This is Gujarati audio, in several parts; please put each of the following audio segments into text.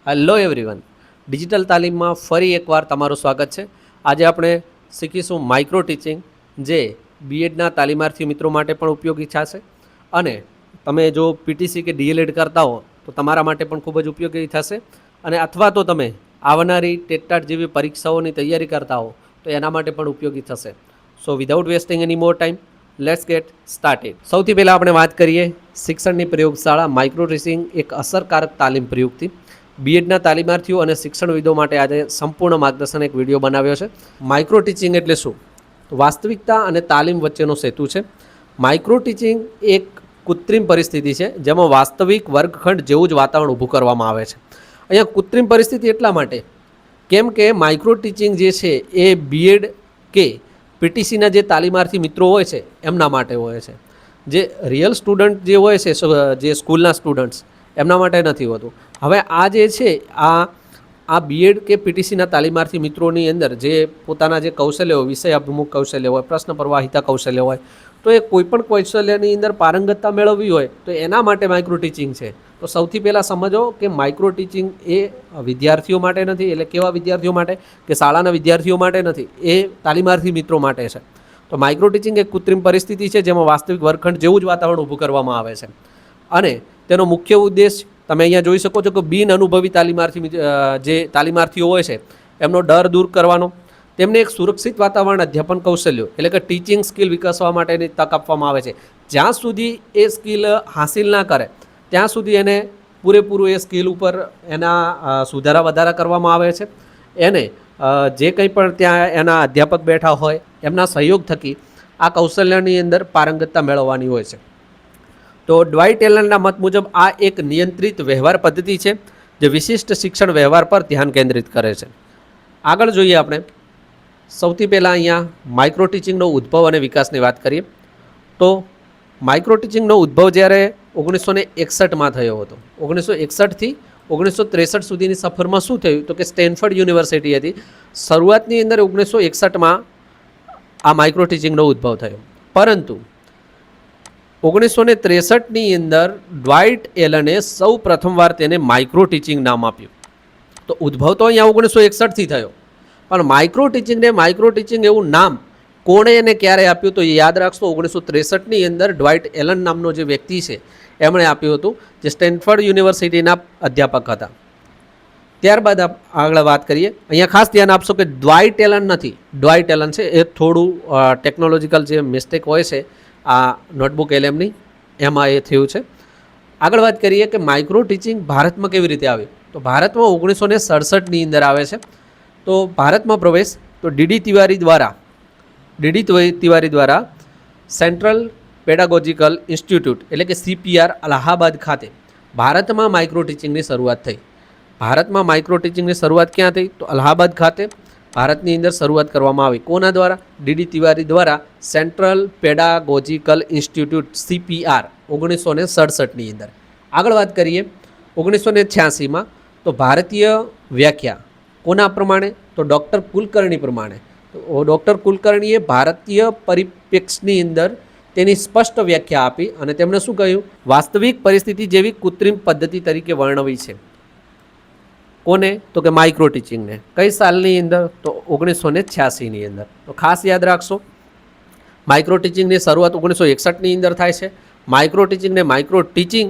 હેલો એવરીવન, ડિજિટલ તાલીમમાં ફરી એકવાર તમારું સ્વાગત છે. આજે આપણે શીખીશું માઇક્રો ટીચિંગ, જે બીએડના તાલીમાર્થી મિત્રો માટે પણ ઉપયોગી થશે અને તમે જો પીટીસી કે ડીએલએડ કરતા હો તો તમારા માટે પણ ખૂબ જ ઉપયોગી થશે. અને અથવા તો તમે આવનારી ટેટ જેવી પરીક્ષાઓની તૈયારી કરતા હો તો એના માટે પણ ઉપયોગી થશે. So without wasting any more time, let's get started. સૌથી પહેલાં આપણે વાત કરીએ શિક્ષણની પ્રયોગશાળા માઇક્રો ટીચિંગ એક અસરકારક તાલીમ પ્રયુક્તિ. બીએડના તાલીમાર્થીઓ અને શિક્ષણવિદો માટે આજે સંપૂર્ણ માર્ગદર્શન એક વિડીયો બનાવ્યો છે. માઇક્રો ટીચિંગ એટલે શું? તો વાસ્તવિકતા અને તાલીમ વચ્ચેનો સેતુ છે. માઇક્રો ટીચિંગ એક કૃત્રિમ પરિસ્થિતિ છે જેમાં વાસ્તવિક વર્ગખંડ જેવું જ વાતાવરણ ઊભું કરવામાં આવે છે. અહીંયા કૃત્રિમ પરિસ્થિતિ એટલા માટે કેમ કે માઇક્રો ટીચિંગ જે છે એ બીએડ કે પીટીસીના જે તાલીમાર્થી મિત્રો હોય છે એમના માટે હોય છે. જે રિયલ સ્ટુડન્ટ જે હોય છે, જે સ્કૂલના સ્ટુડન્ટ્સ, એમના માટે નથી હોતું. હવે આ જે છે આ બીએડ કે પીટીસીના તાલીમાર્થી મિત્રોની અંદર જે પોતાના જે કૌશલ્ય હોય, વિષય અભિમુખ કૌશલ્ય હોય, પ્રશ્ન પ્રવાહિતા કૌશલ્ય હોય, તો એ કોઈપણ કૌશલ્યની અંદર પારંગતતા મેળવવી હોય તો એના માટે માઇક્રો ટીચિંગ છે. તો સૌથી પહેલાં સમજો કે માઇક્રો ટીચિંગ એ વિદ્યાર્થીઓ માટે નથી. એટલે કેવા વિદ્યાર્થીઓ માટે? કે શાળાના વિદ્યાર્થીઓ માટે નથી, એ તાલીમાર્થી મિત્રો માટે છે. તો માઇક્રો ટીચિંગ એક કૃત્રિમ પરિસ્થિતિ છે જેમાં વાસ્તવિક વર્ગખંડ જેવું જ વાતાવરણ ઊભું કરવામાં આવે છે. અને તેનો મુખ્ય ઉદ્દેશ તમે અહીંયા જોઈ શકો છો કે બિન અનુભવી જે તાલીમાર્થીઓ હોય છે એમનો ડર દૂર કરવાનો, તેમને એક સુરક્ષિત વાતાવરણ, અધ્યાપન કૌશલ્યો એટલે કે ટીચિંગ સ્કિલ વિકસવા માટેની તક આપવામાં આવે છે. જ્યાં સુધી એ સ્કિલ હાંસિલ ના કરે ત્યાં સુધી એને પૂરેપૂરું એ સ્કિલ ઉપર એના સુધારા વધારા કરવામાં આવે છે. એને જે કંઈ પણ ત્યાં એના અધ્યાપક બેઠા હોય એમના સહયોગ થકી આ કૌશલ્યની અંદર પારંગતતા મેળવવાની હોય છે. તો ડ્વાઇટ એલનના મત મુજબ આ એક નિયંત્રિત વ્યવહાર પદ્ધતિ છે જે વિશિષ્ટ શિક્ષણ વ્યવહાર પર ધ્યાન કેન્દ્રિત કરે છે. આગળ જોઈએ આપણે. સૌથી પહેલાં અહીંયા માઇક્રો ટીચિંગનો ઉદ્ભવ અને વિકાસની વાત કરીએ તો માઇક્રો ટીચિંગનો ઉદ્ભવ જ્યારે 1961માં થયો હતો. 1961થી 1963 સુધીની સફરમાં શું થયું તો કે સ્ટેનફર્ડ યુનિવર્સિટી હતી. શરૂઆતની અંદર 1961માં આ માઇક્રો ટીચિંગનો ઉદ્ભવ થયો, પરંતુ 1963ની અંદર ડ્વાઇટ એલને સૌ પ્રથમવાર તેને માઇક્રો ટીચિંગ નામ આપ્યું. તો ઉદ્ભવ તો અહીંયા 1961થી થયો, પણ માઇક્રો ટીચિંગ એવું નામ કોણે એને ક્યારે આપ્યું તો યાદ રાખશો, 1963ની અંદર ડ્વાઇટ એલન નામનો જે વ્યક્તિ છે એમણે આપ્યું હતું, જે સ્ટેનફર્ડ યુનિવર્સિટીના અધ્યાપક હતા. ત્યારબાદ આગળ વાત કરીએ. અહીંયા ખાસ ધ્યાન આપશો કે ડ્વાઇટ એલન નથી, ડ્વાઇટ એલન છે. એ થોડું ટેકનોલોજીકલ જે મિસ્ટેક હોય છે આ નોટબુક એલએમની, એમાં એ થયું છે. આગળ વાત કરીએ કે માઇક્રો ટીચિંગ ભારતમાં કેવી રીતે આવ્યું. તો ભારતમાં 1967ની અંદર આવે છે. તો ભારતમાં પ્રવેશ તો ડીડી તિવારી દ્વારા સેન્ટ્રલ પેડાગોજિકલ ઇન્સ્ટિટ્યૂટ એટલે કે CPR અલ્હાબાદ ખાતે ભારતમાં માઇક્રો ટીચિંગની શરૂઆત થઈ. ભારતમાં માઇક્રો ટીચિંગની શરૂઆત ક્યાં થઈ તો અલ્હાબાદ ખાતે ભારતની અંદર શરૂઆત કરવામાં આવી. કોના દ્વારા? ડીડી તિવારી દ્વારા સેન્ટ્રલ પેડાગોજિકલ ઇન્સ્ટિટ્યૂટ CPR 1967ની અંદર. આગળ વાત કરીએ 1986માં તો ભારતીય વ્યાખ્યા કોના પ્રમાણે તો ડૉક્ટર કુલકર્ણી પ્રમાણે. તો ડૉક્ટર કુલકર્ણીએ ભારતીય પરિપ્રેક્ષની અંદર તેની સ્પષ્ટ વ્યાખ્યા આપી અને તેમણે શું કહ્યું? વાસ્તવિક પરિસ્થિતિ જેવી કૃત્રિમ પદ્ધતિ તરીકે વર્ણવી છે. કોને? તો કે માઇક્રો ટીચિંગને. કઈ સાલની અંદર? તો 1986ની અંદર. તો ખાસ યાદ રાખશો, માઇક્રો ટીચિંગની શરૂઆત 1961ની અંદર થાય છે. માઇક્રો ટીચિંગને માઇક્રો ટીચિંગ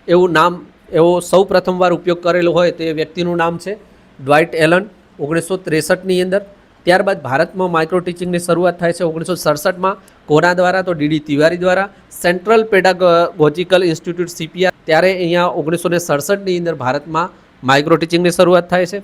એવું નામ એવો સૌ પ્રથમવાર ઉપયોગ કરેલો હોય તે વ્યક્તિનું નામ છે ડ્વાઇટ એલન 1963ની અંદર. ત્યારબાદ ભારતમાં માઇક્રો ટીચિંગની શરૂઆત થાય છે 1967માં. કોના દ્વારા? તો ડીડી તિવારી દ્વારા સેન્ટ્રલ પેડાગોજિકલ ઇન્સ્ટિટ્યૂટ CPR. ત્યારે અહીંયા 1967ની અંદર ભારતમાં માઇક્રો ટીચિંગની શરૂઆત થાય છે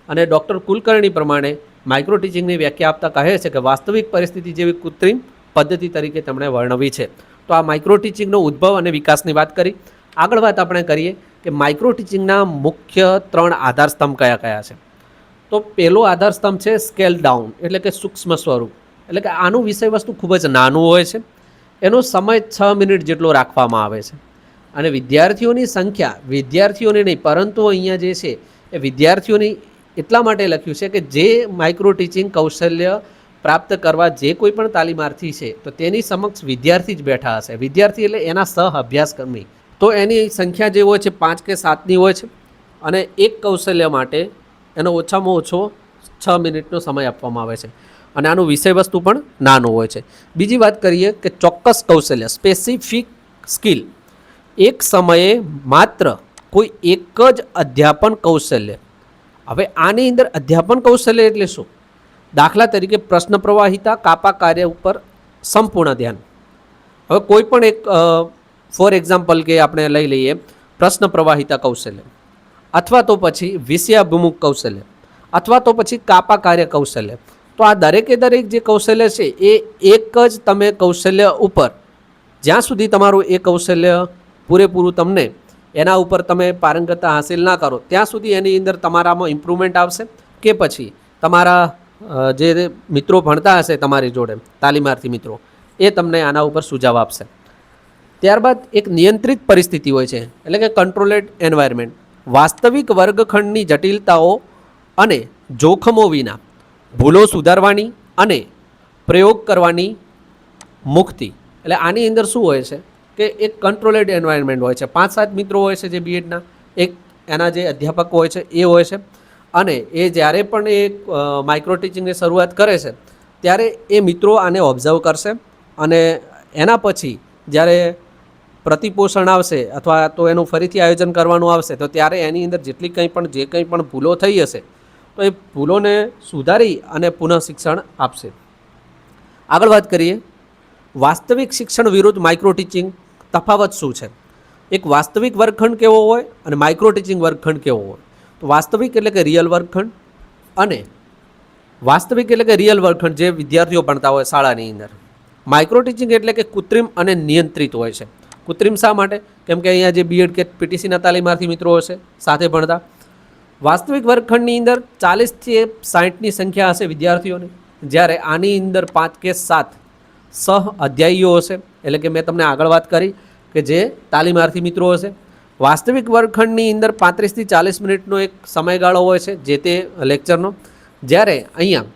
અને ડૉક્ટર કુલકર્ણી પ્રમાણે માઇક્રો ટીચિંગની વ્યાખ્યા આપતા કહે છે કે વાસ્તવિક પરિસ્થિતિ જેવી કૃત્રિમ પદ્ધતિ તરીકે તેમણે વર્ણવી છે. તો આ માઇક્રો ટીચિંગનો ઉદ્ભવ અને વિકાસની વાત કરી. આગળ વાત આપણે કરીએ કે માઇક્રો ટીચિંગના મુખ્ય 3 આધારસ્તંભ કયા કયા છે. તો પહેલો આધારસ્તંભ છે સ્કેલ ડાઉન એટલે કે સૂક્ષ્મ સ્વરૂપ. એટલે કે આનું વિષય વસ્તુ ખૂબ જ નાનું હોય છે. એનો સમય 6 મિનિટ જેટલો રાખવામાં આવે છે અને વિદ્યાર્થીઓની સંખ્યા, વિદ્યાર્થીઓની નહીં પરંતુ અહીંયા જે છે એ વિદ્યાર્થીઓની એટલા માટે લખ્યું છે કે જે માઇક્રો ટીચિંગ કૌશલ્ય પ્રાપ્ત કરવા જે કોઈ પણ તાલીમાર્થી છે તો તેની સમક્ષ વિદ્યાર્થી જ બેઠા હશે. વિદ્યાર્થી એટલે એના સહ અભ્યાસક્રમી. તો એની સંખ્યા જે હોય છે 5 કે 7ની હોય છે. અને એક કૌશલ્ય માટે એનો ઓછામાં ઓછો 6 મિનિટનો સમય આપવામાં આવે છે અને આનું વિષય વસ્તુ પણ નાનું હોય છે. બીજી વાત કરીએ કે ચોક્કસ કૌશલ્ય સ્પેસિફિક સ્કિલ, એક સમયે માત્ર કોઈ એક જ અધ્યાપન કૌશલ્ય. હવે આની અંદર અધ્યાપન કૌશલ્ય એટલે શું? દાખલા તરીકે પ્રશ્ન પ્રવાહિતા, કાપા કાર્ય ઉપર સંપૂર્ણ ધ્યાન. હવે કોઈ પણ એક ફોર એક્ઝામ્પલ કે આપણે લઈ લઈએ પ્રશ્ન પ્રવાહિતા કૌશલ્ય, અથવા તો પછી વિષયાભિમુખ કૌશલ્ય, અથવા તો પછી કાપા કાર્ય કૌશલ્ય. તો આ દરેકે દરેક જે કૌશલ્ય છે એ એક જ તમે કૌશલ્ય ઉપર જ્યાં સુધી તમારું એ કૌશલ્ય પૂરેપૂરું તમને એના ઉપર તમે પારંગતતા હાંસિલ ના કરો ત્યાં સુધી એની અંદર તમારામાં ઇમ્પ્રુવમેન્ટ આવશે કે પછી તમારા જે મિત્રો ભણતા હશે તમારી જોડે તાલીમાર્થી મિત્રો એ તમને આના ઉપર સુઝાવ આપશે. ત્યારબાદ એક નિયંત્રિત પરિસ્થિતિ હોય છે એટલે કે કંટ્રોલેડ એન્વાયરમેન્ટ. વાસ્તવિક વર્ગખંડની જટિલતાઓ અને જોખમો વિના ભૂલો સુધારવાની અને પ્રયોગ કરવાની મુક્તિ. એટલે આની અંદર શું હોય છે કે એક કંટ્રોલેડ એન્વાયરમેન્ટ હોય છે. 5-7 મિત્રો હોય છે જે બીએડના, એક એના જે અધ્યાપકો હોય છે એ હોય છે અને એ જ્યારે પણ એ માઇક્રો ટીચિંગની શરૂઆત કરે છે ત્યારે એ મિત્રો આને ઓબ્ઝર્વ કરશે અને એના પછી જ્યારે પ્રતિપોષણ આવશે અથવા તો એનું ફરીથી આયોજન કરવાનું આવશે તો ત્યારે એની અંદર જેટલી કંઈ પણ જે કંઈ પણ ભૂલો થઈ હશે તો એ ભૂલોને સુધારી અને પુનઃ શિક્ષણ આપશે. આગળ વાત કરીએ વાસ્તવિક શિક્ષણ વિરુદ્ધ માઇક્રો ટીચિંગ તફાવત શું છે. એક વાસ્તવિક વર્ગખંડ કેવો હોય અને માઇક્રો ટીચિંગ વર્ગખંડ કેવો હોય. તો વાસ્તવિક એટલે કે રિયલ વર્ગખંડ અને વાસ્તવિક એટલે કે રિયલ વર્ગખંડ જે વિદ્યાર્થીઓ ભણતા હોય શાળાની અંદર. માઇક્રો ટીચિંગ એટલે કે કૃત્રિમ અને નિયંત્રિત હોય છે. કૃત્રિમ શા માટે? કેમ કે અહીંયા જે બીએડ કે પીટીસીના તાલીમાર્થી મિત્રો હશે સાથે ભણતા. વાસ્તવિક વર્ગખંડની અંદર 40થી 60ની સંખ્યા હશે વિદ્યાર્થીઓની, જ્યારે આની અંદર 5 કે 7 સહ અધ્યાયીઓ હશે. એટલે કે મેં તમને આગળ વાત કરી કે જે તાલીમાર્થી મિત્રો હશે. વાસ્તવિક વર્ગખંડની અંદર 35થી 40 મિનિટનો એક સમયગાળો હોય છે જે તે લેક્ચરનો, જ્યારે અહીંયા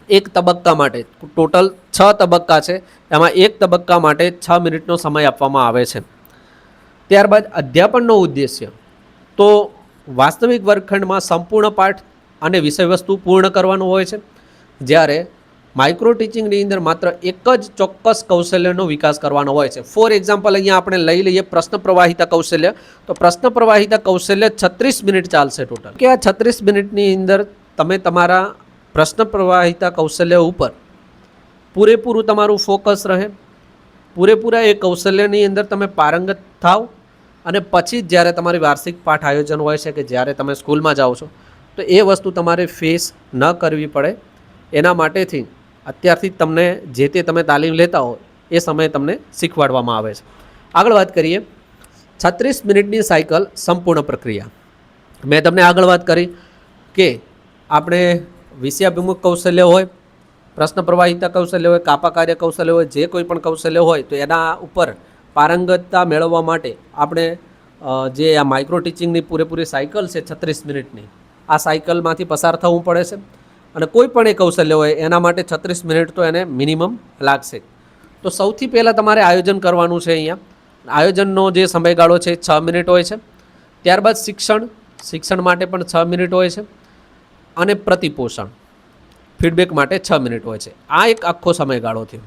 એક તબક્કા માટે ટોટલ 6 તબક્કા છે એમાં એક તબક્કા માટે 6 મિનિટનો સમય આપવામાં આવે છે. ત્યારબાદ અધ્યાપનનો ઉદ્દેશ્ય તો વાસ્તવિક વર્ગખંડમાં સંપૂર્ણ પાઠ અને વિષયવસ્તુ પૂર્ણ કરવાનું હોય છે, જ્યારે માઇક્રો ટીચિંગની અંદર માત્ર એક જ ચોક્કસ કૌશલ્યનો વિકાસ કરવાનો હોય છે. ફોર એક્ઝામ્પલ અહીંયા આપણે લઈ લઈએ પ્રશ્ન પ્રવાહિતા કૌશલ્ય. તો પ્રશ્ન પ્રવાહિતા કૌશલ્ય 36 મિનિટ ચાલશે ટોટલ. કે આ 36 મિનિટની અંદર તમે તમારા પ્રશ્ન પ્રવાહિતા કૌશલ્ય ઉપર પૂરેપૂરું તમારું ફોકસ રહે, પૂરેપૂરા એ કૌશલ્યની અંદર તમે પારંગત થાવ અને પછી જ જ્યારે તમારી વાર્ષિક પાઠ આયોજન હોય છે કે જ્યારે તમે સ્કૂલમાં જાઓ છો તો એ વસ્તુ તમારે ફેસ ન કરવી પડે. એના માટેથી અત્યારથી તમને જે તે તમે તાલીમ લેતા હો એ સમયે તમને શીખવાડવામાં આવે છે. આગળ વાત કરીએ 36 મિનિટની સાયકલ સંપૂર્ણ પ્રક્રિયા. મેં તમને આગળ વાત કરી કે આપણે વિષયાભિમુખ કૌશલ્ય હોય, પ્રશ્ન પ્રવાહિતા કૌશલ્ય હોય, કાપા કાર્ય કૌશલ્ય હોય, જે કોઈ પણ કૌશલ્ય હોય તો એના ઉપર પારંગતતા મેળવવા માટે આપણે જે આ માઇક્રો ટીચિંગની પૂરેપૂરી સાયકલ છે 36 મિનિટની, આ સાયકલમાંથી પસાર થવું પડે છે અને કોઈ પણ એ કૌશલ્ય હોય એના માટે 36 મિનિટ તો એને મિનિમમ લાગશે. તો સૌથી પહેલાં તમારે આયોજન કરવાનું છે. અહીંયા આયોજનનો જે સમયગાળો છે 6 મિનિટ હોય છે. ત્યારબાદ શિક્ષણ માટે પણ 6 મિનિટ હોય છે અને પ્રતિપોષણ ફીડબેક માટે 6 મિનિટ હોય છે. આ એક આખો સમયગાળો થયો.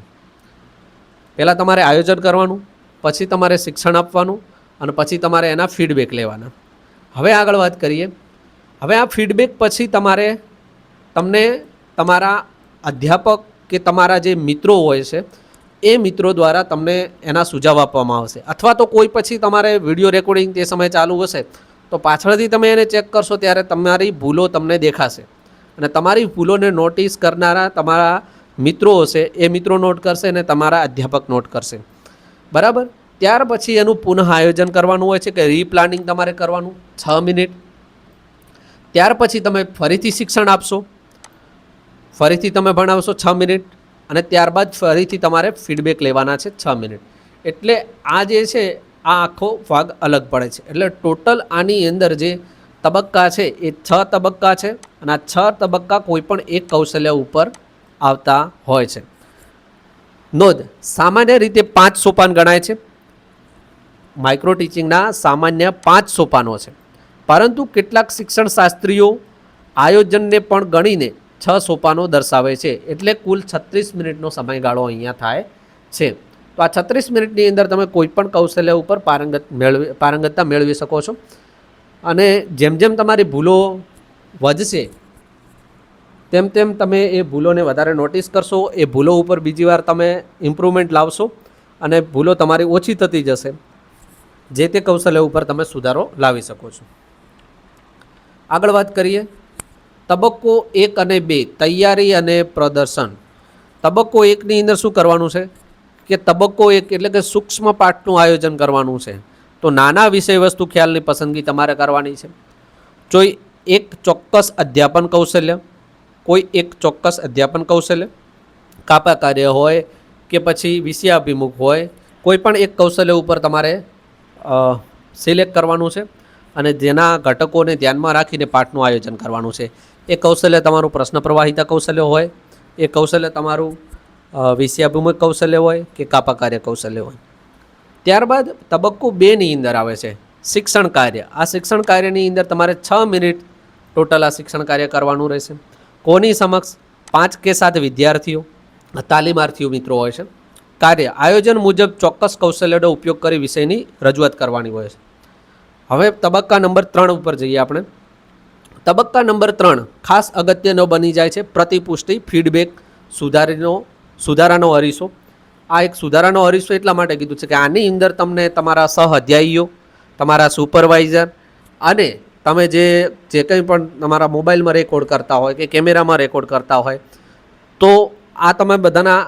પહેલાં તમારે આયોજન કરવાનું, પછી તમારે શિક્ષણ આપવાનું અને પછી તમારે એના ફીડબેક લેવાના. હવે આગળ વાત કરીએ. હવે આ ફીડબેક પછી તમને તમારા અધ્યાપક કે તમારા જે મિત્રો હોય છે એ મિત્રો દ્વારા તમને એના સુઝાવ આપવામાં આવશે, અથવા તો કોઈ પછી તમારે વિડીયો રેકોર્ડિંગ તે સમયે ચાલુ હશે તો પાછળથી તમે એને ચેક કરશો ત્યારે તમારી ભૂલો તમને દેખાશે અને તમારી ભૂલોને નોટિસ કરનારા તમારા મિત્રો હશે એ મિત્રો નોટ કરશે અને તમારા અધ્યાપક નોટ કરશે. બરાબર. ત્યાર પછી એનું પુનઃ આયોજન કરવાનું હોય છે કે રીપ્લાનિંગ તમારે કરવાનું 6 મિનિટ. ત્યાર પછી તમે ફરીથી શિક્ષણ આપશો, ફરીથી તમે ભણાવશો 6 મિનિટ અને ત્યારબાદ ફરીથી તમારે ફીડબેક લેવાના છે 6 મિનિટ. એટલે આ જે છે આ આખો ભાગ અલગ પડે છે. એટલે ટોટલ આની અંદર જે તબક્કા છે એ 6 તબક્કા છે અને આ 6 તબક્કા કોઈ પણ એક કૌશલ્ય ઉપર આવતા હોય છે. નોંધ, સામાન્ય રીતે 5 સોપાન ગણાય છે. માઇક્રો ટીચિંગના સામાન્ય 5 સોપાનો છે. પરંતુ કેટલાક શિક્ષણશાસ્ત્રીઓ આયોજનને પણ ગણીને 6 સોપાનો દર્શાવે છે, એટલે કુલ 36 મિનિટનો સમયગાળો અહીંયા થાય છે. તો આ 36 મિનિટની અંદર તમે કોઈપણ કૌશલ્ય ઉપર પારંગતતા મેળવી શકો છો. અને જેમ જેમ તમારી ભૂલો વધશે તેમ તેમ તમે એ ભૂલોને વધારે નોટિસ કરશો, એ ભૂલો ઉપર બીજી વાર તમે ઇમ્પ્રુવમેન્ટ લાવશો અને ભૂલો તમારી ઓછી થતી જશે. જે તે કૌશલ્ય ઉપર તમે સુધારો લાવી શકો છો. આગળ વાત કરીએ તબક્કો 1 અને 2 તૈયારી અને પ્રદર્શન. તબક્કો 1ની અંદર શું કરવાનું છે કે તબક્કો 1 એટલે કે સૂક્ષ્મ પાઠનું આયોજન કરવાનું છે. તો નાના વિષય વસ્તુ ખ્યાલની પસંદગી તમારે કરવાની છે. કોઈ એક ચોક્કસ અધ્યાપન કૌશલ્ય, કોઈ એક ચોક્કસ અધ્યાપન કૌશલ્ય, કાપા કાર્ય હોય કે પછી વિષયાભિમુખ હોય, કોઈ પણ એક કૌશલ્ય ઉપર તમારે સિલેક્ટ કરવાનું છે અને જેના ઘટકોને ધ્યાનમાં રાખીને પાઠનું આયોજન કરવાનું છે. એ કૌશલ્ય તમારું પ્રશ્ન પ્રવાહિતા કૌશલ્ય હોય, એ કૌશલ્ય તમારું વિષયાભિમુખ કૌશલ્ય હોય કે કાપા કાર્ય કૌશલ્ય હોય. ત્યારબાદ તબક્કો 2ની અંદર આવે છે શિક્ષણ કાર્ય. આ શિક્ષણ કાર્યની અંદર તમારે 6 મિનિટ ટોટલ આ શિક્ષણ કાર્ય કરવાનું રહેશે. કોની સમક્ષ? 5 કે 7 વિદ્યાર્થીઓ, તાલીમાર્થીઓ મિત્રો હોય છે. કાર્ય આયોજન મુજબ ચોક્કસ કૌશલ્યનો ઉપયોગ કરી વિષયની રજૂઆત કરવાની હોય છે. હવે તબક્કા નંબર 3 ઉપર જઈએ આપણે. તબક્કા નંબર 3 ખાસ અગત્યનો બની જાય છે પ્રતિપુષ્ટિ, ફીડબેક, સુધારાનો અરીસો. આ એક સુધારાનો અરીસો એટલા માટે કીધું છે કે આની અંદર તમને તમારા સહઅધ્યાયીઓ, તમારા સુપરવાઇઝર અને તમે જે કંઈ પણ તમારા મોબાઈલમાં રેકોર્ડ કરતા હોય કે કેમેરામાં રેકોર્ડ કરતા હોય તો આ તમે બધાના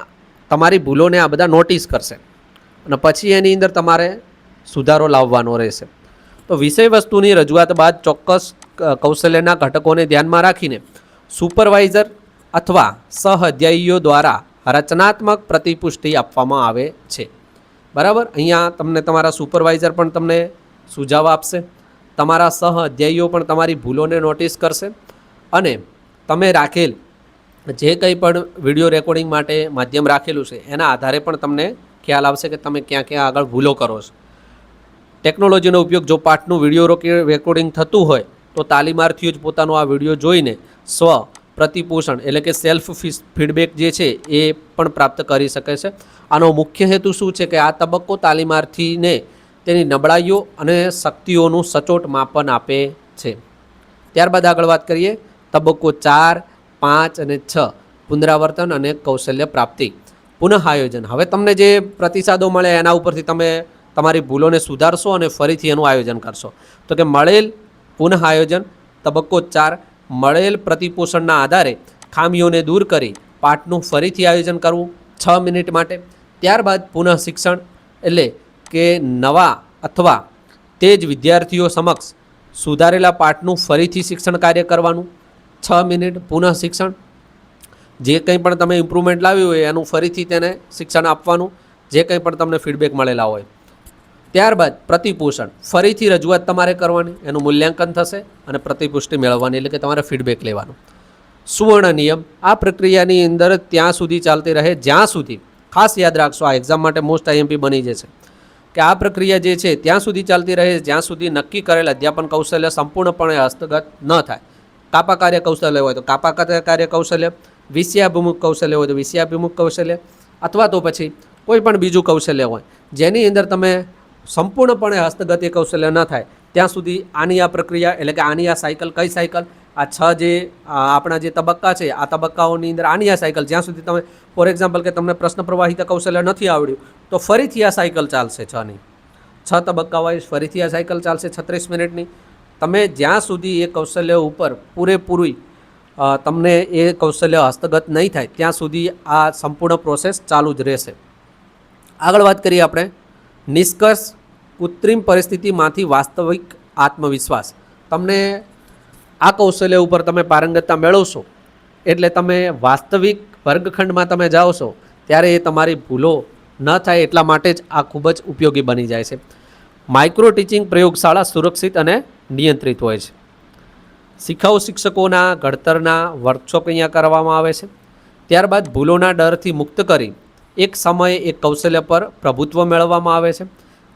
તમારી ભૂલોને આ બધા નોટિસ કરશે અને પછી એની અંદર તમારે સુધારો લાવવાનો રહેશે. તો વિષય વસ્તુની રજૂઆત બાદ ચોક્કસ કૌશલ્યના ઘટકોને ધ્યાનમાં રાખીને સુપરવાઇઝર અથવા સહઅધ્યાયીઓ દ્વારા રચનાત્મક પ્રતિપુષ્ટિ આપવામાં આવે છે. બરાબર, અહીંયા તમને તમારા સુપરવાઇઝર પણ તમને સુઝાવ આપશે, તમારા સહઅધ્યાયીઓ પણ તમારી ભૂલોને નોટિસ કરશે અને તમે રાખેલ જે કંઈ પણ વિડીયો રેકોર્ડિંગ માટે માધ્યમ રાખેલું છે એના આધારે પણ તમને ખ્યાલ આવશે કે તમે ક્યાં ક્યાં આગળ ભૂલો કરો છો. ટેકનોલોજીનો ઉપયોગ જો પાઠનું વિડીયો રેકોર્ડિંગ થતું હોય તો તાલીમાર્થીઓ જ પોતાનો આ વિડીયો જોઈને સ્વ પ્રતિપોષણ એટલે કે સેલ્ફ ફીડબેક જે છે એ પણ પ્રાપ્ત કરી શકે છે. આનો મુખ્ય હેતુ શું છે કે આ તબક્કો તાલીમાર્થીને તેની નબળાઈઓ અને શક્તિઓનું સચોટ માપન આપે છે. ત્યારબાદ આગળ વાત કરીએ તબક્કો 4, 5 અને 6 પુનરાવર્તન અને કૌશલ્ય પ્રાપ્તિ. પુનઃ આયોજન. હવે તમને જે પ્રતિસાદો મળે એના ઉપરથી તમે તમારી ભૂલોને સુધારશો અને ફરીથી એનું આયોજન કરશો. તો કે મળેલ પુનઃ આયોજન. તબક્કો 4 મળેલ પ્રતિપોષણના આધારે ખામીઓને દૂર કરી પાઠનું ફરીથી આયોજન કરવું 6 મિનિટ માટે. ત્યારબાદ પુનઃ શિક્ષણ એટલે કે નવા અથવા તે જ વિદ્યાર્થીઓ સમક્ષ સુધારેલા પાઠનું ફરીથી શિક્ષણ કાર્ય કરવાનું 6 મિનિટ. પુનઃ શિક્ષણ જે કંઈ પણ તમે ઇમ્પ્રુવમેન્ટ લાવ્યું હોય એનું ફરીથી તેને શિક્ષણ આપવાનું, જે કંઈ પણ તમને ફીડબેક મળેલા હોય. ત્યારબાદ પ્રતિપોષણ ફરીથી રજૂઆત તમારે કરવાની, એનું મૂલ્યાંકન થશે અને પ્રતિપુષ્ટિ મેળવવાની એટલે કે તમારે ફીડબેક લેવાનું. સુવર્ણ નિયમ. આ પ્રક્રિયાની અંદર ત્યાં સુધી ચાલતી રહે જ્યાં સુધી, ખાસ યાદ રાખશો આ એક્ઝામ માટે મોસ્ટ આઈએમપી બની જશે કે આ પ્રક્રિયા જે છે ત્યાં સુધી ચાલતી રહે જ્યાં સુધી નક્કી કરેલ અધ્યાપન કૌશલ્ય સંપૂર્ણપણે હસ્તગત ન થાય. કાપા કાર્ય કૌશલ્ય હોય તો કાપા કાર્ય કૌશલ્ય, વિષયાભિમુખ કૌશલ્ય હોય તો વિષયાભિમુખ કૌશલ્ય, અથવા તો પછી કોઈ પણ બીજું કૌશલ્ય હોય જેની અંદર તમે સંપૂર્ણપણે હસ્તગત એ કૌશલ્ય ન થાય ત્યાં સુધી આની આ પ્રક્રિયા એટલે કે આની આ સાયકલ, કઈ સાયકલ? આ 6 જે આપણા જે તબક્કા છે આ તબક્કાઓની અંદર આની આ સાયકલ જ્યાં સુધી તમે ફોર એક્ઝામ્પલ કે તમને પ્રશ્ન પ્રવાહિતા કૌશલ્ય નથી આવડ્યું તો ફરીથી આ સાયકલ ચાલશે. 6 તબક્કા વાઇઝ ફરીથી આ સાયકલ ચાલશે 36 મિનિટની. તમે જ્યાં સુધી એ કૌશલ્ય ઉપર પૂરેપૂરી તમને એ કૌશલ્ય હસ્તગત નહીં થાય ત્યાં સુધી આ સંપૂર્ણ પ્રોસેસ ચાલુ જ રહેશે. આગળ વાત કરીએ આપણે નિષ્કર્ષ. કૃત્રિમ પરિસ્થિતિમાંથી વાસ્તવિક આત્મવિશ્વાસ. તમને આ કૌશલ્ય ઉપર તમે પારંગતતા મેળવશો એટલે તમે વાસ્તવિક વર્ગખંડમાં તમે જાઓ છો ત્યારે એ તમારી ભૂલો ન થાય એટલા માટે જ આ ખૂબ જ ઉપયોગી બની જાય છે. માઇક્રો ટીચિંગ પ્રયોગશાળા સુરક્ષિત અને નિયંત્રિત હોય છે. શિખાઉ શિક્ષકોના ઘડતરના વર્કશોપ અહીંયા કરવામાં આવે છે. ત્યારબાદ ભૂલોના ડરથી મુક્ત કરી એક સમયે એક કૌશલ્ય પર પ્રભુત્વ મેળવવામાં આવે છે.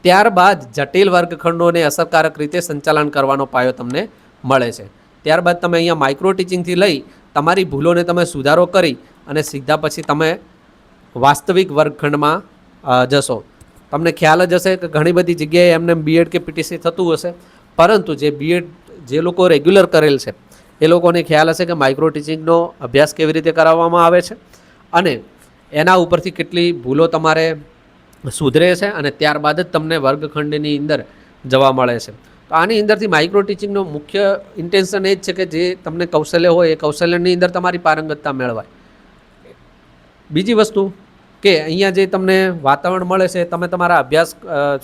ત્યારબાદ જટિલ વર્ગખંડોને અસરકારક રીતે સંચાલન કરવાનો પાયો તમને મળે છે. ત્યારબાદ તમે અહીંયા માઇક્રો ટીચિંગથી લઈ તમારી ભૂલોને તમે સુધારો કરી અને સીધા પછી તમે વાસ્તવિક વર્ગખંડમાં જશો. તમને ખ્યાલ જ હશે કે ઘણી બધી જગ્યાએ એમને બીએડ કે પીટીસી થતું હશે, પરંતુ જે બીએડ જે લોકો રેગ્યુલર કરેલ છે એ લોકોને ખ્યાલ હશે કે માઇક્રો ટીચિંગનો અભ્યાસ કેવી રીતે કરાવવામાં આવે છે અને એના ઉપરથી કેટલી ભૂલો તમારે સુધરે છે અને ત્યારબાદ જ તમને વર્ગખંડની અંદર જવા મળે છે. તો આની અંદરથી માઇક્રો ટીચિંગનો મુખ્ય ઇન્ટેન્શન એ જ છે કે જે તમને કૌશલ્ય હોય એ કૌશલ્યની અંદર તમારી પારંગતતા મેળવાય. બીજી વસ્તુ કે અહીંયા જે તમને વાતાવરણ મળે છે તમે તમારા અભ્યાસ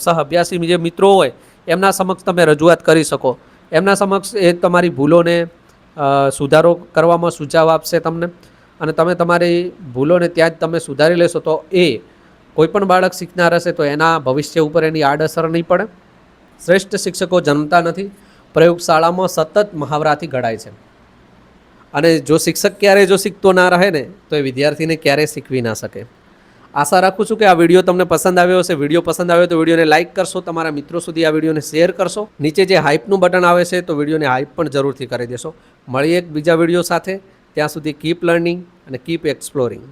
સહઅભ્યાસી જે મિત્રો હોય એમના સમક્ષ તમે રજૂઆત કરી શકો. એમના સમક્ષ એ તમારી ભૂલોને સુધારો કરવામાં સુઝાવ આપશે તમને અને તમે તમારી ભૂલોને ત્યાં જ તમે સુધારી લેશો તો એ કોઈપણ બાળક શીખનાર હશે તો એના ભવિષ્ય ઉપર એની આડઅસર નહીં પડે. શ્રેષ્ઠ શિક્ષકો જન્મતા નથી, પ્રયોગશાળામાં સતત મહાવરાથી ઘડાય છે. અને જો શિક્ષક ક્યારેય જો શીખતો ના રહે ને તો એ વિદ્યાર્થીને ક્યારેય શીખવી ના શકે. આશા રાખું છું કે આ વિડીયો તમને પસંદ આવ્યો હશે. વિડીયો પસંદ આવ્યો તો વિડીયોને લાઇક કરશો, તમારા મિત્રો સુધી આ વિડીયોને શેર કરશો. નીચે જે હાઇપનું બટન આવે છે તો વિડીયોને હાઇપ પણ જરૂરથી કરી દેશો. મળીએ એક બીજા વિડીયો સાથે. ત્યાં સુધી કીપ લર્નિંગ અને કીપ એક્સપ્લોરિંગ.